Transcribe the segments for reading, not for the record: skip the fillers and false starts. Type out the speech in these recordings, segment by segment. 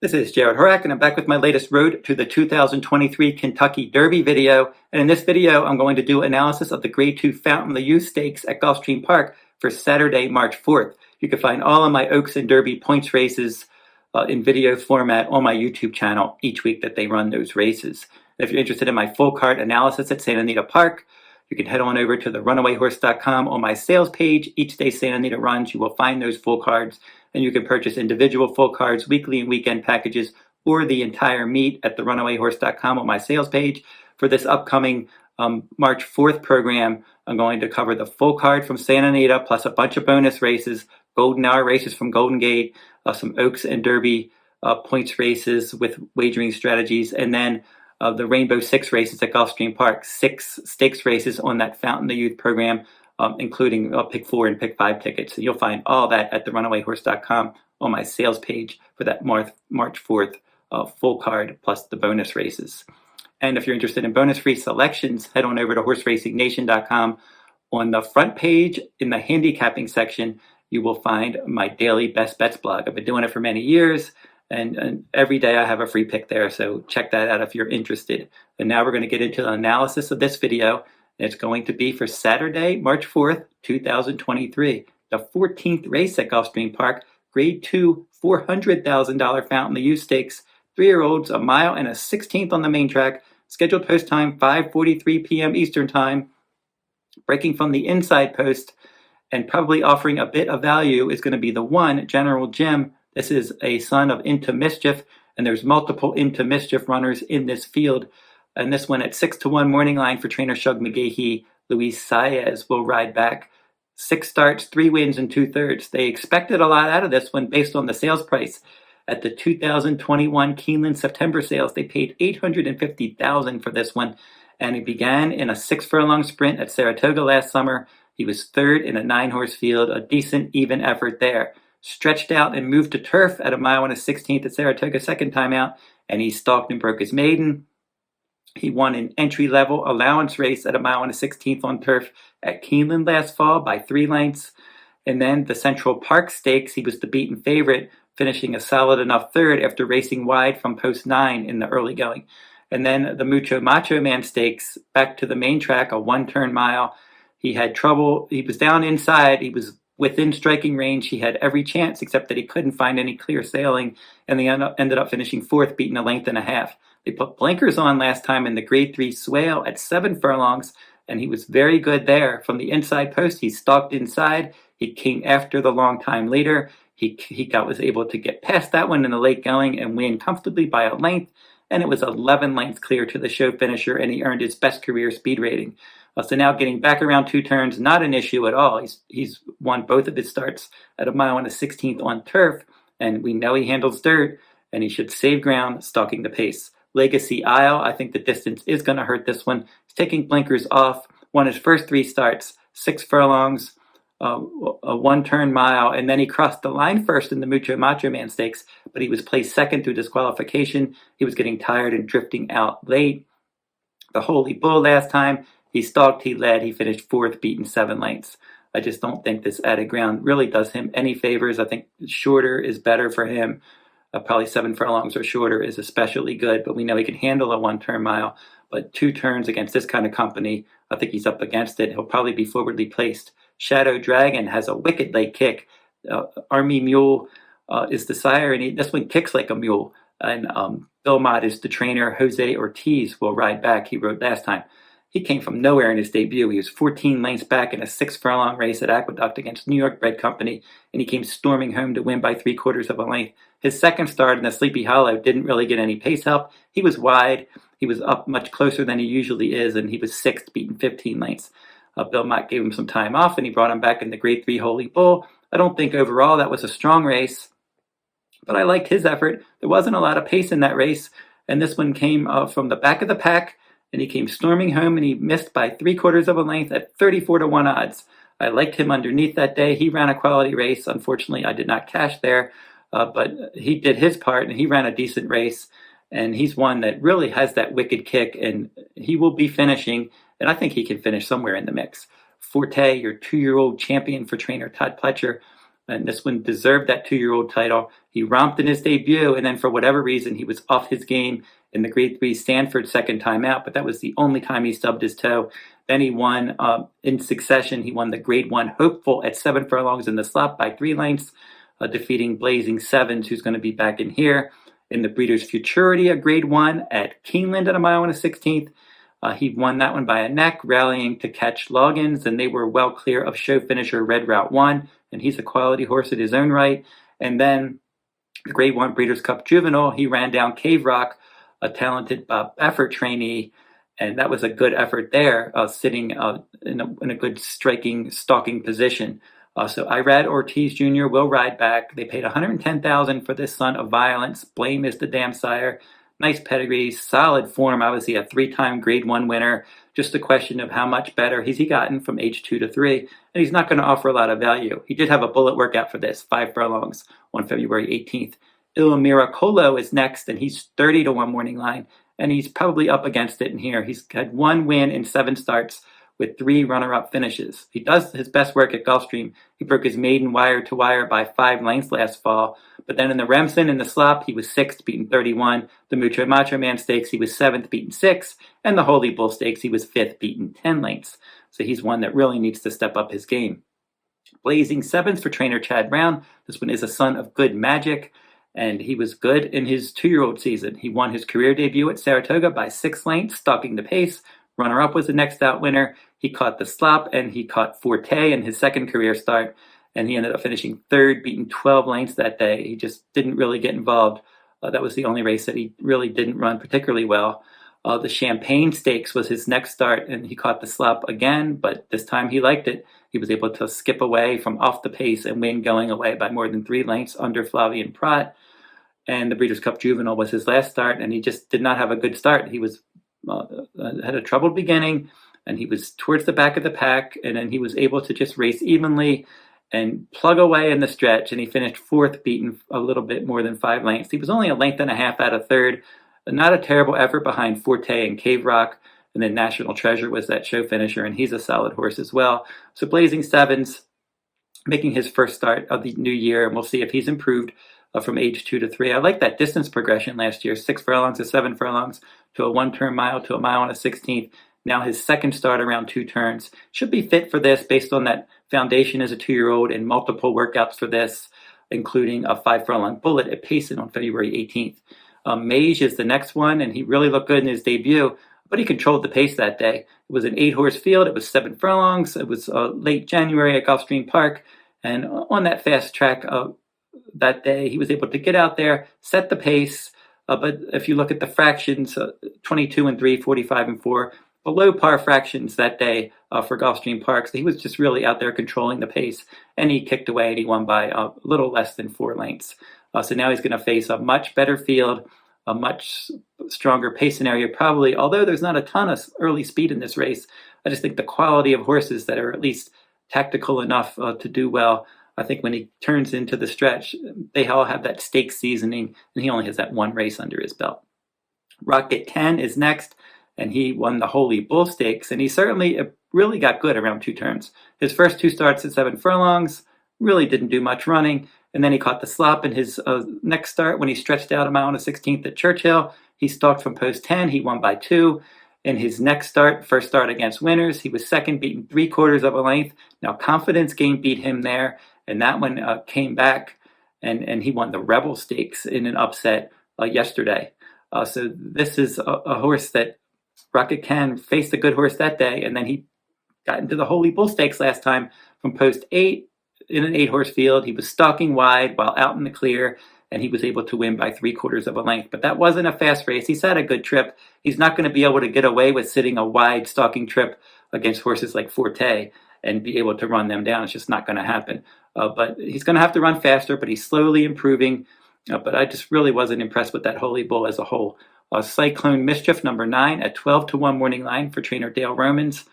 This is Jarrod Horak, and I'm back with my latest Road to the 2023 Kentucky Derby video. And in this video, I'm going to do analysis of the Grade 2 Fountain the Youth Stakes at Gulfstream Park for Saturday, March 4th. You can find all of my Oaks and Derby points races in video format on my YouTube channel each week that they run those races. And if you're interested in my full card analysis at Santa Anita Park, you can head on over to the runawayhorse.com on my sales page. Each day Santa Anita runs, you will find those full cards, and you can purchase individual full cards, weekly and weekend packages, or the entire meet at the runawayhorse.com on my sales page. For this upcoming March 4th program, I'm going to cover the full card from Santa Anita, plus a bunch of bonus races, golden hour races from Golden Gate, some Oaks and Derby points races with wagering strategies, and then the Rainbow Six races at Gulfstream Park, 6 stakes races on that Fountain the Youth program, including Pick 4 and Pick 5 tickets. So you'll find all that at the runawayhorse.com on my sales page for that March 4th full card plus the bonus races. And if you're interested in bonus free selections, head on over to horseracingnation.com. On the front page in the handicapping section, you will find my daily best bets blog. I've been doing it for many years, and every day I have a free pick there, so check that out if you're interested. And now we're going to get into the analysis of this video. It's going to be for Saturday, March 4th, 2023, the 14th race at Gulfstream Park, Grade 2, $400,000 Fountain the Youth Stakes, 3-year-olds, a mile and a 16th on the main track, scheduled post time 5:43 p.m. Eastern Time. Breaking from the inside post and probably offering a bit of value is going to be the 1, General Jim. This is a son of Into Mischief, and there's multiple Into Mischief runners in this field. And this one at 6-1 morning line for trainer Shug McGahee. Luis Saez will ride back. 6 starts, 3 wins, and 2/3. They expected a lot out of this one based on the sales price. At the 2021 Keeneland September sales, they paid $850,000 for this one, and he began in a 6-furlong sprint at Saratoga last summer. He was 3rd in a 9-horse field, a decent, even effort there. Stretched out and moved to turf at a mile and a 16th at Saratoga second time out, and he stalked and broke his maiden. He won an entry-level allowance race at a mile and a 16th on turf at Keeneland last fall by 3 lengths. And then the Central Park Stakes, he was the beaten favorite, finishing a solid enough 3rd after racing wide from post 9 in the early going. And then the Mucho Macho Man Stakes, back to the main track, a 1-turn mile. He had trouble. He was down inside. He was within striking range. He had every chance, except that he couldn't find any clear sailing, and they ended up finishing 4th, beating a length and a half. They put blinkers on last time in the Grade 3 Swale at 7 furlongs, and he was very good there. From the inside post, he stalked inside. He came after the long time later. He was able to get past that one in the late going and win comfortably by a length, and it was 11 lengths clear to the show finisher, and he earned his best career speed rating. So now getting back around 2 turns, not an issue at all. He's won both of his starts at a mile and a 16th on turf, and we know he handles dirt, and he should save ground stalking the pace. Legacy Isle, I think the distance is going to hurt this one. He's taking blinkers off, won his first 3 starts, 6 furlongs, a 1-turn mile, and then he crossed the line first in the Mucho Macho Man Stakes, but he was placed 2nd through disqualification. He was getting tired and drifting out late. The Holy Bull last time, he stalked, he led, he finished 4th, beaten 7 lengths. I just don't think this added ground really does him any favors. I think shorter is better for him. Probably 7 furlongs or shorter is especially good, but we know he can handle a 1-turn mile. But 2 turns against this kind of company, I think he's up against it. He'll probably be forwardly placed. Shadow Dragon has a wicked late kick. Army Mule is the sire, and this one kicks like a mule. And Bill Mott is the trainer. Jose Ortiz will ride back. He rode last time. He came from nowhere in his debut. He was 14 lengths back in a 6-furlong race at Aqueduct against New York bred company, and he came storming home to win by 3/4 of a length. His second start in the Sleepy Hollow didn't really get any pace help. He was wide. He was up much closer than he usually is, and he was 6th, beaten 15 lengths. Bill Mott gave him some time off, and he brought him back in the Grade 3 Holy Bull. I don't think overall that was a strong race, but I liked his effort. There wasn't a lot of pace in that race, and this one came from the back of the pack, and he came storming home, and he missed by 3/4 of a length at 34-1 odds. I liked him underneath that day. He ran a quality race. Unfortunately, I did not cash there, but he did his part, and he ran a decent race, and he's one that really has that wicked kick, and he will be finishing, and I think he can finish somewhere in the mix. Forte, your 2-year-old champion for trainer Todd Pletcher, and this one deserved that 2-year-old title. He romped in his debut, and then for whatever reason, he was off his game in the Grade 3 Stanford second time out, but that was the only time he stubbed his toe. Then he won in succession. He won the Grade 1 Hopeful at 7 furlongs in the slot by 3 lengths, defeating Blazing Sevens, who's going to be back in here. In the Breeders' Futurity, a Grade 1 at Keeneland at 1 mile and a 16th. He won that one by a neck, rallying to catch Loggins, and they were well clear of show finisher Red Route 1, and he's a quality horse in his own right. And then the Grade 1 Breeders' Cup Juvenile, he ran down Cave Rock, a talented Bob Baffert trainee, and that was a good effort there, sitting in a good striking, stalking position. So Irad Ortiz Jr. will ride back. They paid $110,000 for this son of violence. Blame is the damn sire. Nice pedigree, solid form. Obviously a 3-time Grade 1 winner. Just a question of how much better has he gotten from age 2 to 3. And he's not going to offer a lot of value. He did have a bullet workout for this, 5 furlongs on February 18th. Il Miracolo is next, and he's 30 to 1 morning line. And he's probably up against it in here. He's had 1 win in 7 starts with 3 runner-up finishes. He does his best work at Gulfstream. He broke his maiden wire-to-wire by 5 lengths last fall. But then in the Remsen and the Slop, he was 6th, beaten 31. The Mucho Macho Man Stakes, he was 7th, beaten 6. And the Holy Bull Stakes, he was 5th, beaten 10 lengths. So he's one that really needs to step up his game. Blazing Sevens for trainer Chad Brown. This one is a son of Good Magic, and he was good in his 2-year-old season. He won his career debut at Saratoga by 6 lengths, stalking the pace. Runner-up was the next out winner. He caught the Slop, and he caught Forte in his second career start, and he ended up finishing 3rd, beating 12 lengths that day. He just didn't really get involved. That was the only race that he really didn't run particularly well. The Champagne Stakes was his next start, and he caught the Slop again, but this time he liked it. He was able to skip away from off the pace and win going away by more than 3 lengths under Flavian Prat. And the Breeders' Cup Juvenile was his last start, and he just did not have a good start. He was had a troubled beginning, and he was towards the back of the pack, and then he was able to just race evenly and plug away in the stretch, and he finished 4th, beaten a little bit more than 5 lengths. He was only a length and a half out of 3rd. Not a terrible effort behind Forte and Cave Rock, and then National Treasure was that show finisher, and he's a solid horse as well. So Blazing Sevens making his first start of the new year, and we'll see if he's improved from age 2 to 3. I like that distance progression last year, 6 furlongs to 7 furlongs to a 1-turn mile to a mile and a 16th. Now his second start around 2 turns. Should be fit for this based on that foundation as a 2-year-old and multiple workouts for this, including a 5 furlong bullet at Payson on February 18th. Mage is the next one, and he really looked good in his debut, but he controlled the pace that day. It was an 8-horse field. It was 7 furlongs. It was late January at Gulfstream Park, and on that fast track that day, he was able to get out there, set the pace, but if you look at the fractions, 22 and 3, 45 and 4, below par fractions that day for Gulfstream Park. So he was just really out there controlling the pace, and he kicked away, and he won by a little less than 4 lengths. So now he's going to face a much better field, a much stronger pace scenario probably, although there's not a ton of early speed in this race. I just think the quality of horses that are at least tactical enough to do well, I think when he turns into the stretch, they all have that stakes seasoning, and he only has that 1 race under his belt. Rocket 10 is next, and he won the Holy Bull Stakes, and he certainly really got good around 2 turns. His first 2 starts at 7 furlongs, really didn't do much running, and then he caught the Slop in his next start when he stretched out a mile and a 16th at Churchill. He stalked from post 10, he won by 2. In his next start, first start against Winners, he was second, beaten 3/4 of a length. Now Confidence Game beat him there, and that one came back, and he won the Rebel Stakes in an upset yesterday. So this is a horse that Rocket Ken faced a good horse that day, and then he got into the Holy Bull Stakes last time from post 8 in an 8-horse field. He was stalking wide while out in the clear, and he was able to win by 3/4 of a length. But that wasn't a fast race. He's had a good trip. He's not going to be able to get away with sitting a wide stalking trip against horses like Forte and be able to run them down. It's just not going to happen. But he's going to have to run faster, but he's slowly improving. But I just really wasn't impressed with that Holy Bull as a whole. Cyclone Mischief, number 9, at 12 to 1 morning line for trainer Dale Romans.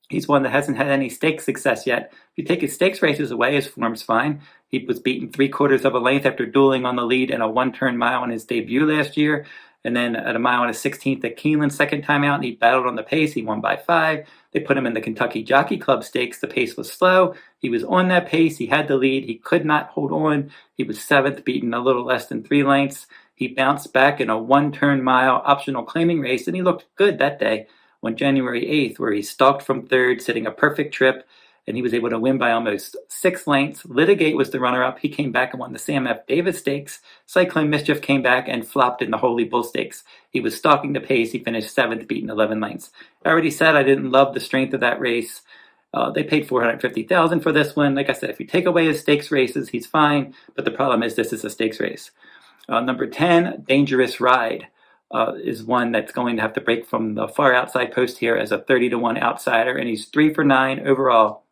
He's one that hasn't had any stakes success yet. If you take his stakes races away, his form's fine. He was beaten 3/4 of a length after dueling on the lead in a 1-turn mile in his debut last year. And then at a mile and a 16th at Keeneland, second time out, and he battled on the pace. He won by 5. They put him in the Kentucky Jockey Club Stakes. The pace was slow. He was on that pace. He had the lead. He could not hold on. He was 7th, beaten a little less than 3 lengths. He bounced back in a 1-turn mile optional claiming race, and he looked good that day on January 8th, where he stalked from 3rd, sitting a perfect trip, and he was able to win by almost 6 lengths. Litigate was the runner-up. He came back and won the Sam F. Davis Stakes. Cyclone Mischief came back and flopped in the Holy Bull Stakes. He was stalking the pace. He finished 7th, beaten 11 lengths. I already said I didn't love the strength of that race. They paid $450,000 for this one. Like I said, if you take away his stakes races, he's fine. But the problem is this is a stakes race. Number 10, Dangerous Ride, is one that's going to have to break from the far outside post here as a 30-1 outsider. And he's 3 for 9 overall.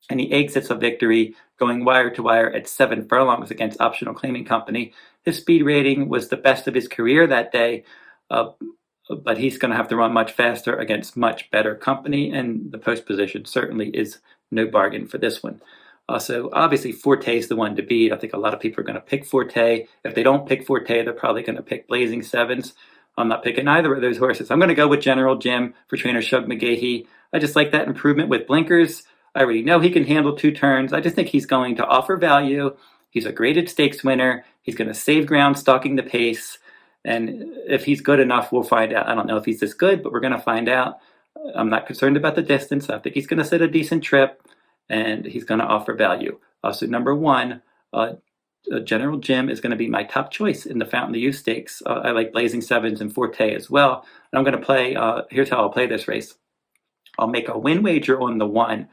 And he exits a victory going wire to wire at 7 furlongs against Optional Claiming Company. His speed rating was the best of his career that day, but he's going to have to run much faster against much better company, and the post position certainly is no bargain for this one. So obviously Forte is the one to beat. I think a lot of people are going to pick Forte. If they don't pick Forte, they're probably going to pick Blazing Sevens. I'm not picking either of those horses. I'm going to go with General Jim for trainer Shug McGahee. I just like that improvement with blinkers. I already know he can handle 2 turns. I just think he's going to offer value. He's a graded stakes winner. He's going to save ground stalking the pace. And if he's good enough, we'll find out. I don't know if he's this good, but we're going to find out. I'm not concerned about the distance. I think he's going to sit a decent trip, and he's going to offer value. So number 1, General Jim is going to be my top choice in the Fountain of Youth Stakes. I like Blazing Sevens and Forte as well. And I'm going to play, here's how I'll play this race. I'll make a win wager on the 1.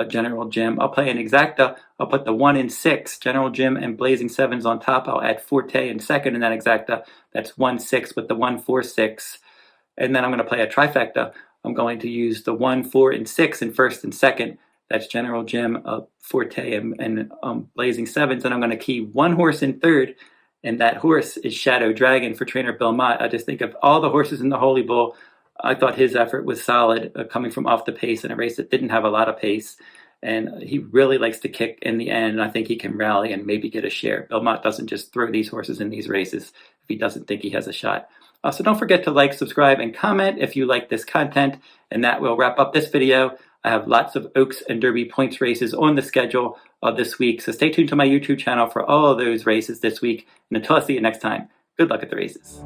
General Jim. I'll play an exacta. I'll put the 1 and 6, General Jim and Blazing Sevens on top. I'll add Forte in second in that exacta. That's 1-6 with the 1-4-6. And then I'm going to play a trifecta. I'm going to use the 1, 4, and 6 in first and second. That's General Jim, Forte, and Blazing Sevens. And I'm going to key 1 horse in third, and that horse is Shadow Dragon for trainer Bill Mott. I just think of all the horses in the Holy Bull, I thought his effort was solid, coming from off the pace in a race that didn't have a lot of pace. And he really likes to kick in the end. And I think he can rally and maybe get a share. Bill Mott doesn't just throw these horses in these races if he doesn't think he has a shot. So don't forget to like, subscribe, and comment if you like this content. And that will wrap up this video. I have lots of Oaks and Derby points races on the schedule this week. So stay tuned to my YouTube channel for all of those races this week. And until I see you next time, good luck at the races.